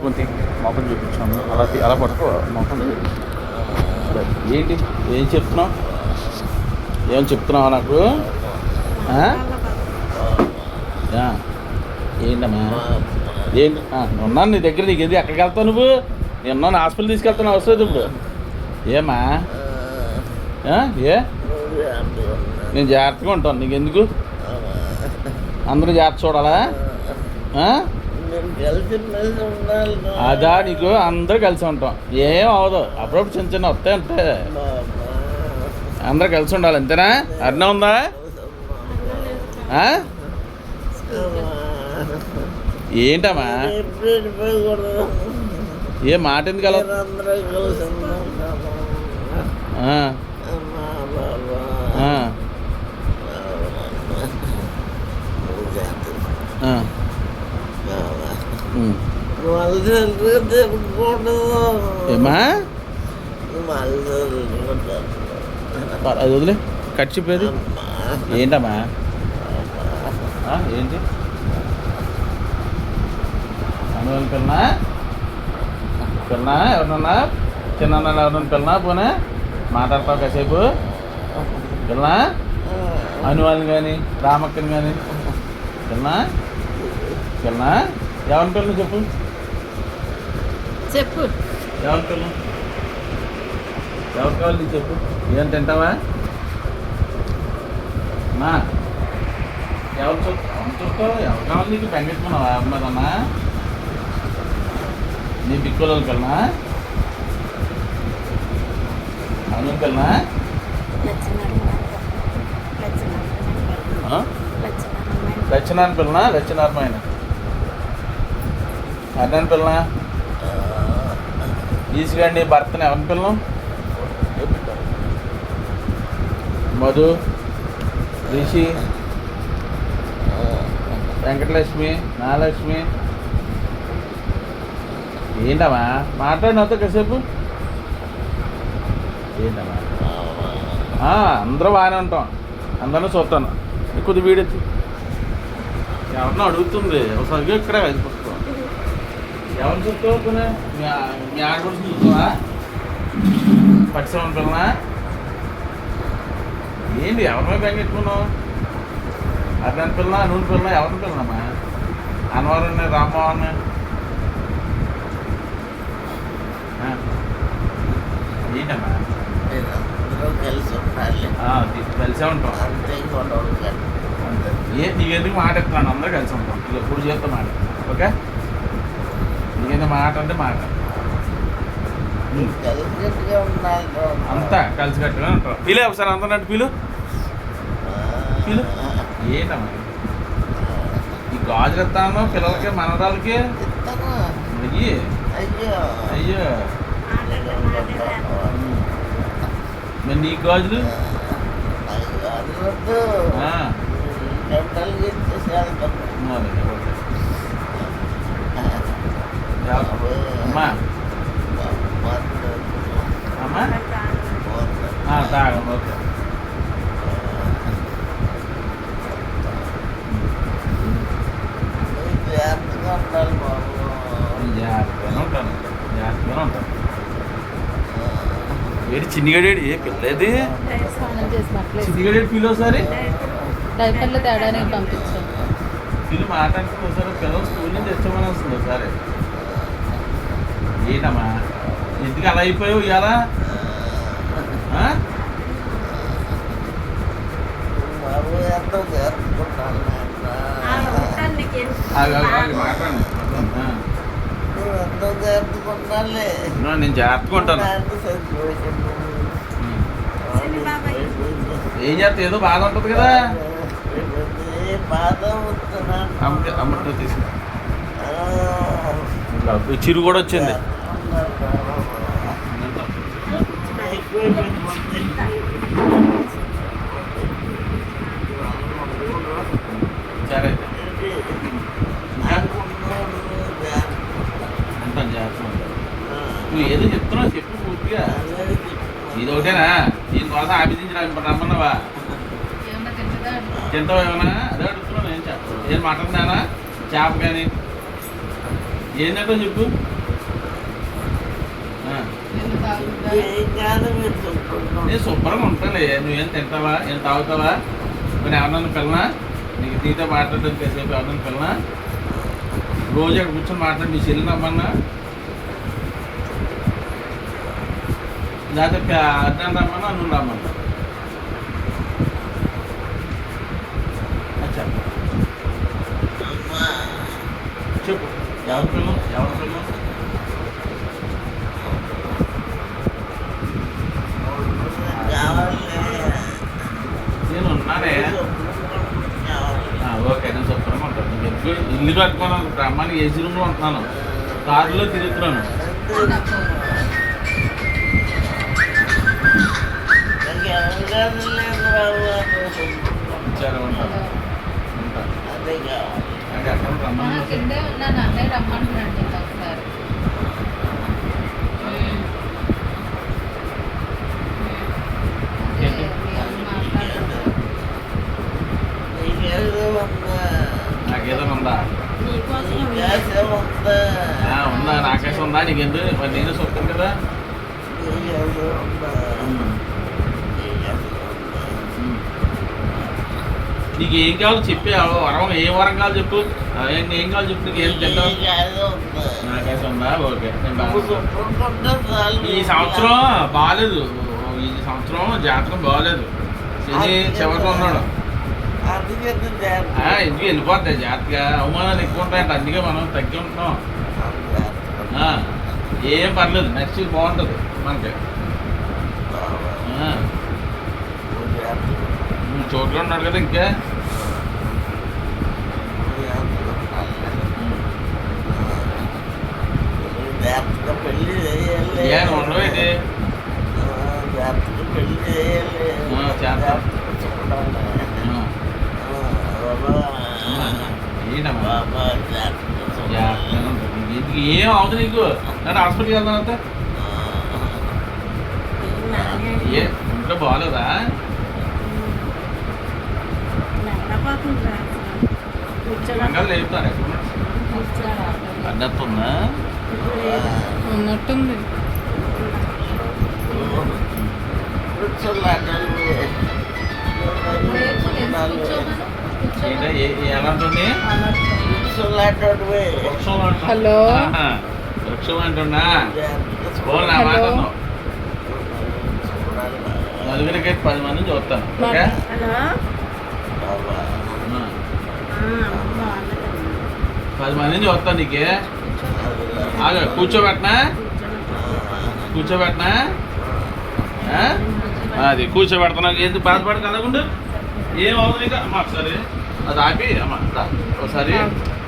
పట్టుకుంటే మొఖం చూపించాము. అలా పట్టుకో మొఖం. ఏంటి ఏం చెప్తున్నావు? ఏం చెప్తున్నావా నాకు? ఏంటమ్మా ఏంటి? ఉన్నాను నీ దగ్గర. నీకు ఎందుకు ఎక్కడికి వెళ్తావు నువ్వు? నేను ఉన్నాను, హాస్పిటల్ తీసుకెళ్తాను అవసరం ఇప్పుడు. ఏమా ఏ నేను జాగ్రత్తగా ఉంటాను. నీకు ఎందుకు? అందరూ జాగ్రత్త చూడాలా? అదా నీకు అందరూ కలిసి ఉంటాం. ఏం అవ్వదు. అప్పుడప్పుడు చిన్న చిన్న వస్తాయి అంటే అందరూ కలిసి ఉండాలి. అంతేనా? అర్థం ఉందా? ఏంటమ్మా ఏ మాట ఎందుకు అలా? ఏమా అది వదిలే కట్ చెప్పేది ఏంటమ్మా? ఏంటి అనువని పిల్లనా? ఎవరినన్నా చిన్న ఎవరినన్నా పిల్లనా? పోనే మాట్లాడతావు కాసేపు. పిల్లనా అనువాళ్ళని కానీ రామక్కని కానీ పిల్లనా? ఎవరిని పిల్లలు చెప్పు ఎవరి పిల్లలు ఎవరు కావాలి నీకు చెప్పు. ఏం తింటావా అమ్మా? ఎవరు చూస్తావు? ఎవరు కావాలి నీకు? పెంగెట్టుకున్నావా అమ్మదమ్మా? నీ బిక్కుల పిల్లనా? అవును పిల్లనా? లచ్చనారాయణ పిల్లనా? లచ్చనారాయణ అడ్డాని పిల్లనా? ఈసుగండి భర్తని ఎవరిని పిల్లం? మధు, రిషి, వెంకటలక్ష్మి, నాగలక్ష్మి. ఏంటమ్మా మాట్లాడినవుతా కాసేపు? ఏంటమ్మా అందరూ బాగానే ఉంటాం. అందరినీ చూస్తాను. కొద్ది వీడియో ఎవరినో అడుగుతుంది ఒకసారి ఇక్కడ వెళ్ళిపోతాం. ఎవరిని చూస్తావు? మీ ఆడపడుచు చూస్తావా? పట్టిసమని పిల్లనా? ఏంటి ఎవరిమే బెంగెట్టుకున్నావు? అర్థాన్ని పిల్లనా? నూనె పిల్లనా? ఎవరిని పిల్లనమ్మా? అన్నవరం రామ్మోహన్ ఏంటమ్మా? కలిసే ఉంటాం. నీకెందుకు మాట ఎత్తున్నాను? అందరూ కలిసి ఉంటాం. ఇక ఎప్పుడు చేస్తాం మాట. ఓకే నీకేందుకు మాట అంటే మాట అంతా కలిసికట్టుగా ఉంటాం. పిలు ఒకసారి అంతనంటే పిలు ఏంటమ్మా? ఈ గాజులు ఎత్తాను పిల్లలకి మనరాలకి. అయ్యో మరి నీ గాజులు అమ్మా తాగండి. ఓకే జాగ్రత్తగానే ఉంటాను. ఏడు చిన్నిగడేడు ఏ పిల్లది? చిన్నిగడేడు పిల్ల ఒకసారి డైపర్లు తేడానికి పంపించాను. పిల్లి మాట్లాడుతుంది ఒకసారి. పిల్లలు స్కూల్ నుంచి తెచ్చామని వస్తుంది ఒకసారి. ఏంటమ్మా ఎందుకు అలా అయిపోయావు ఇవాళ? నేను జాగ్రత్తగా ఉంటాను. ఏం చేస్తా? ఏదో బాధ ఉంటుంది కదా. అమ్మతో తీసుకు చిరు కూడా వచ్చింది. సరే అంటాను జాగ్రత్త. నువ్వు ఏదో చెప్తున్నావు చెప్పు పూర్తిగా. ఇది ఒకటేనా? దీనికోసం ఆభిదించడానికి రమ్మన్నావా? తింటావా ఏమన్నా? అదే అడుగుతున్నావు. ఏం మటన్ దానా చేప కానీ ఏంటంటో చెప్పు. నేను శుభ్రంగా ఉంటానులే. నువ్వేం తింటావా, ఏం తాగుతావా, మరి ఎవరన్నా పిల్లనా, నీకు నీతో మాట్లాడడానికి కాసేపు ఎవరన్నా పిల్లనా, రోజు అక్కడ కూర్చొని మాట్లాడి మీ చెల్లిని రమ్మన్నా, లేకపోతే అర్థం రమ్మన్నా, నువ్వు రమ్మన్నా. చెప్పు చెప్పు ఎవరి పిల్లలు, ఎవరి పిల్లలు? నేను ఉన్నానే. ఓకే, నేను శుభ్రంగా ఉంటాను. నీకు ఎప్పుడు ఇల్లు కట్టుకున్నాను, బ్రహ్మానికి ఏసీ రూమ్లో ఉంటున్నాను, కారులో తిరుగుతున్నాను. సరే ఉంటాను. అంటే అక్కడ రమ్మని కిందే ఉన్నాను, అన్నయ్య రమ్మంటున్నాడు ఒకసారి. నాకేదో ఉందా? ఉందా? నాకేసం ఉందా? నీకెందుకు? మరి నేను చూస్తాను కదా. నీకు ఏం కావాలో చెప్పి వరం, ఏ వరం కావాలో చెప్పు. ఏం కావాలో చెప్పు. నీకు ఏం తింటావు? నాకేసం ఉందా? ఓకే. ఈ సంవత్సరం బాగాలేదు, ఈ సంవత్సరం జాతకం బాగాలేదు. శని చివరిలో ఉన్నాడు. ఎందుకు వెళ్ళిపోతాయి జాగ్రత్తగా, అవమానాలు ఎక్కువ ఉంటాయంట, అందుకే మనం తగ్గి ఉంటున్నాం. ఏం పర్లేదు, నెక్స్ట్ వీక్ బాగుంటుంది మనకి. చోట్ల ఉన్నాడు కదా ఇంకా. ఏం ఉండవేంటి? చేస్తాం. ఏం అవుతుంది నీకు? అంటే హాస్పిటల్కి వెళ్దాం అంతా. ఏ ఇంట్లో బాగాలేదా? లేపుతారు అన్నట్టుందా? ఉన్నట్టుంది. ఎలా ఉంటుంది? హలో, వృక్షం అంటున్నా. నా మాట నలుగురికి 10 మందిని చూస్తాను. ఓకే, 10 మందిని చూస్తాను. నీకే కూర్చోబెట్టనా? కూర్చోబెట్టనా? అది కూర్చోబెడతాను. ఎందుకు బాధపడక అలాగుండు? ఏం అవుతుంది? అమ్మా ఒకసారి అది ఆపి, అమ్మా ఒకసారి